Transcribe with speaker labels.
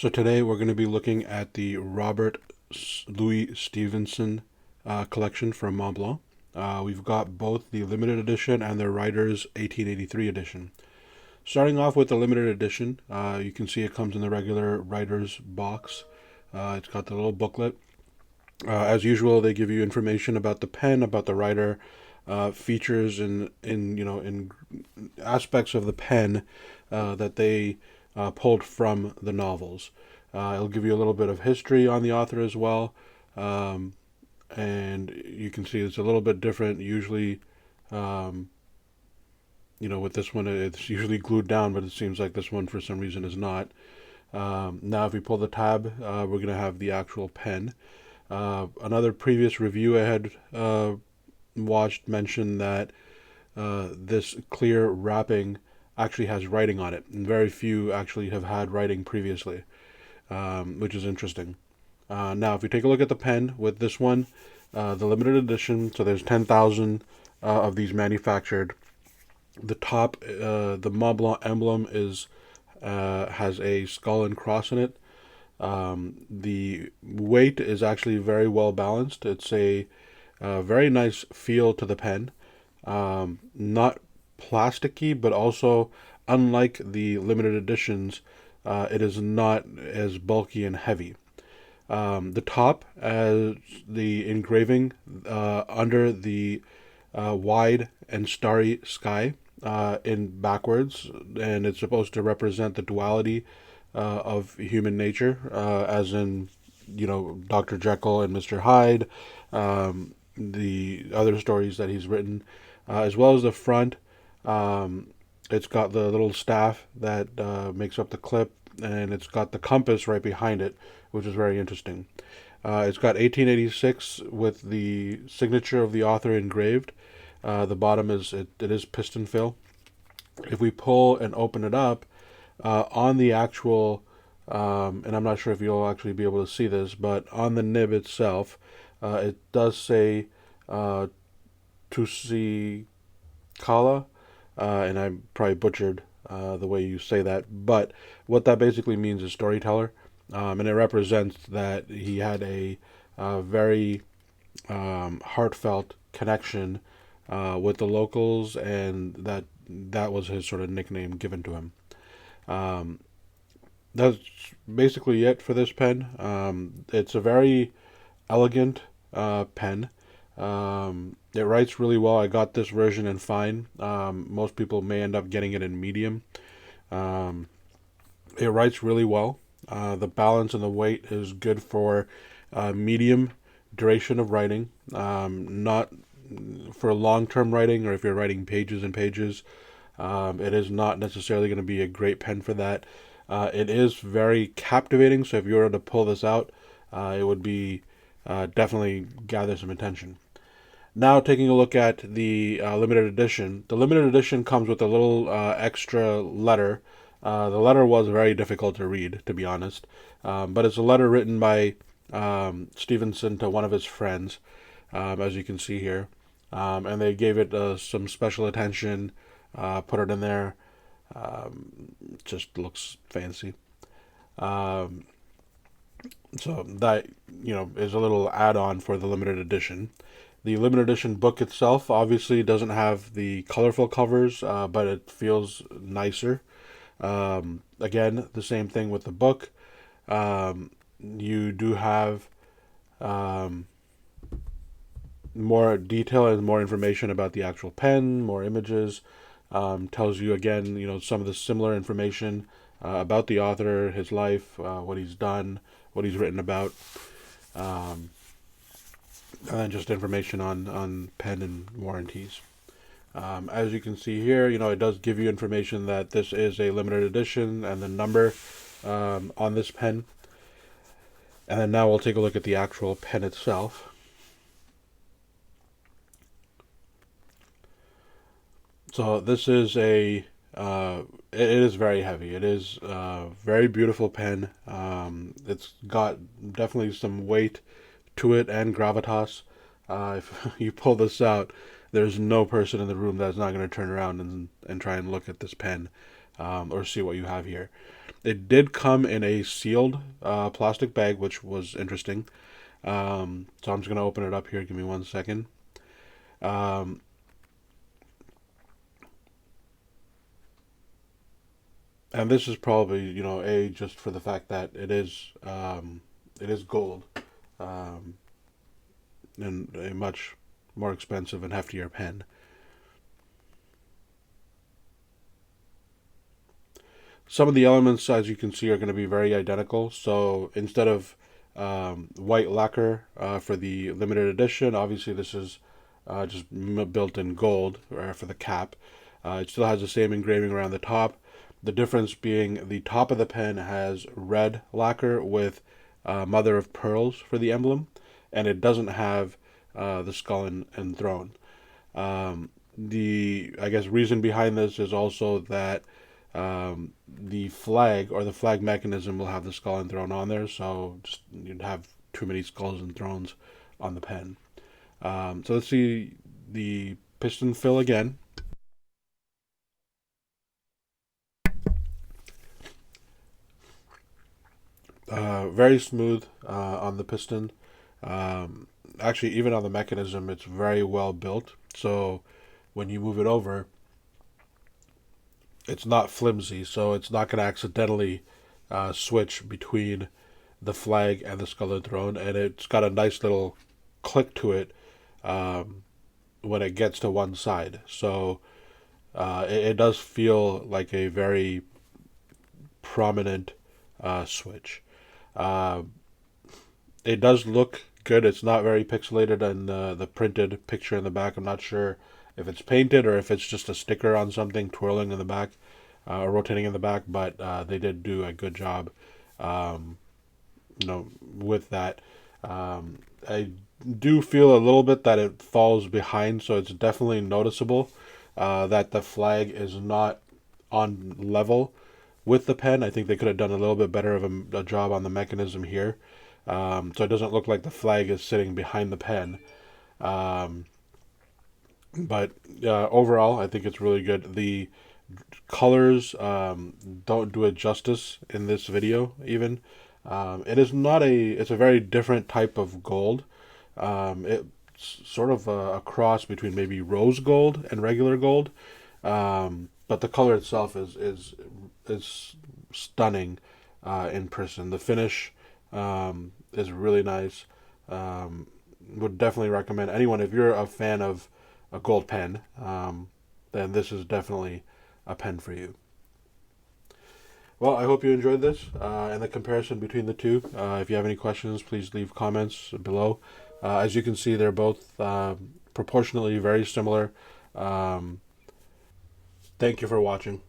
Speaker 1: So today we're going to be looking at the Robert Louis Stevenson collection from Montblanc. We've got both the limited edition and the Writer's 1883 edition. Starting off with the limited edition, you can see it comes in the regular Writer's box. It's got the little booklet. As usual, they give you information about the pen, about the writer, features in aspects of the pen that they pulled from the novels. It'll give you a little bit of history on the author as well, and you can see it's a little bit different. Usually, with this one, it's usually glued down, but it seems like this one for some reason is not. Now, if we pull the tab, we're going to have the actual pen. Another previous review I had watched mentioned that this clear wrapping actually has writing on it, and very few actually have had writing previously, which is interesting. Now, if you take a look at the pen with this one, the limited edition, so there's 10,000 of these manufactured. The top, the Montblanc emblem has a skull and cross in it. The weight is actually very well balanced. It's a very nice feel to the pen. Not plasticky, but also, unlike the limited editions, it is not as bulky and heavy. The top, as the engraving under the wide and starry sky in backwards, and it's supposed to represent the duality of human nature, as in, Dr. Jekyll and Mr. Hyde, the other stories that he's written, as well as the front. It's got the little staff that makes up the clip, and it's got the compass right behind it, which is very interesting. It's got 1886 with the signature of the author engraved. The bottom it is piston fill. If we pull and open it up, on the actual, and I'm not sure if you'll actually be able to see this, but on the nib itself, it does say Tusi Kala, and I probably butchered the way you say that, but what that basically means is storyteller, and it represents that he had a very heartfelt connection with the locals, and that was his sort of nickname given to him. That's basically it for this pen. It's a very elegant pen. It writes really well. I got this version in fine. Most people may end up getting it in medium. It writes really well. The balance and the weight is good for medium duration of writing. Not for long-term writing, or if you're writing pages and pages. It is not necessarily going to be a great pen for that. It is very captivating, so if you were to pull this out, it would be definitely gather some attention. Now, taking a look at the limited edition. The limited edition comes with a little extra letter. The letter was very difficult to read, to be honest, but it's a letter written by Stevenson to one of his friends, as you can see here, and they gave it some special attention. Put it in there. Just looks fancy. So that, is a little add-on for the limited edition. The limited edition book itself obviously doesn't have the colorful covers, but it feels nicer. Again, the same thing with the book. You do have more detail and more information about the actual pen, more images. Tells you again, some of the similar information about the author, his life, what he's done, what he's written about, and then just information on pen and warranties. As you can see here, it does give you information that this is a limited edition and the number on this pen. And then now we'll take a look at the actual pen itself. So this is it is very heavy. It is a very beautiful pen. It's got definitely some weight to it and gravitas. If you pull this out, there's no person in the room that's not going to turn around and try and look at this pen, or see what you have here. It did come in a sealed plastic bag, which was interesting. So I'm just gonna open it up here. Give me 1 second. Um, and this is probably, a just for the fact that it is gold, um, and a much more expensive and heftier pen. Some of the elements, as you can see, are going to be very identical. So instead of white lacquer for the limited edition, obviously this is just built in gold for the cap. It still has the same engraving around the top. The difference being the top of the pen has red lacquer with mother of pearls for the emblem, and it doesn't have the skull and throne. The I guess reason behind this is also that the flag or the flag mechanism will have the skull and throne on there, so just you'd have too many skulls and thrones on the pen. So let's see the piston fill again. Very smooth on the piston. Actually, even on the mechanism, it's very well built. So when you move it over, it's not flimsy, so it's not going to accidentally switch between the flag and the skull and throne, and it's got a nice little click to it um, when it gets to one side. So it does feel like a very prominent switch. Uh, it does look good. It's not very pixelated in the printed picture in the back. I'm not sure if it's painted or if it's just a sticker on something twirling in the back or rotating in the back, but they did do a good job, um, with that. I do feel a little bit that it falls behind, so it's definitely noticeable that the flag is not on level with the pen. I think they could have done a little bit better of a job on the mechanism here. So it doesn't look like the flag is sitting behind the pen. Um, but overall, I think it's really good. The colors don't do it justice in this video, even. It is not it's a very different type of gold. It's sort of a cross between maybe rose gold and regular gold. But the color itself is stunning in person. The finish is really nice. Would definitely recommend anyone if you're a fan of a gold pen, then this is definitely a pen for you. Well, I hope you enjoyed this and the comparison between the two. If you have any questions, please leave comments below. As you can see, they're both proportionately very similar. Thank you for watching.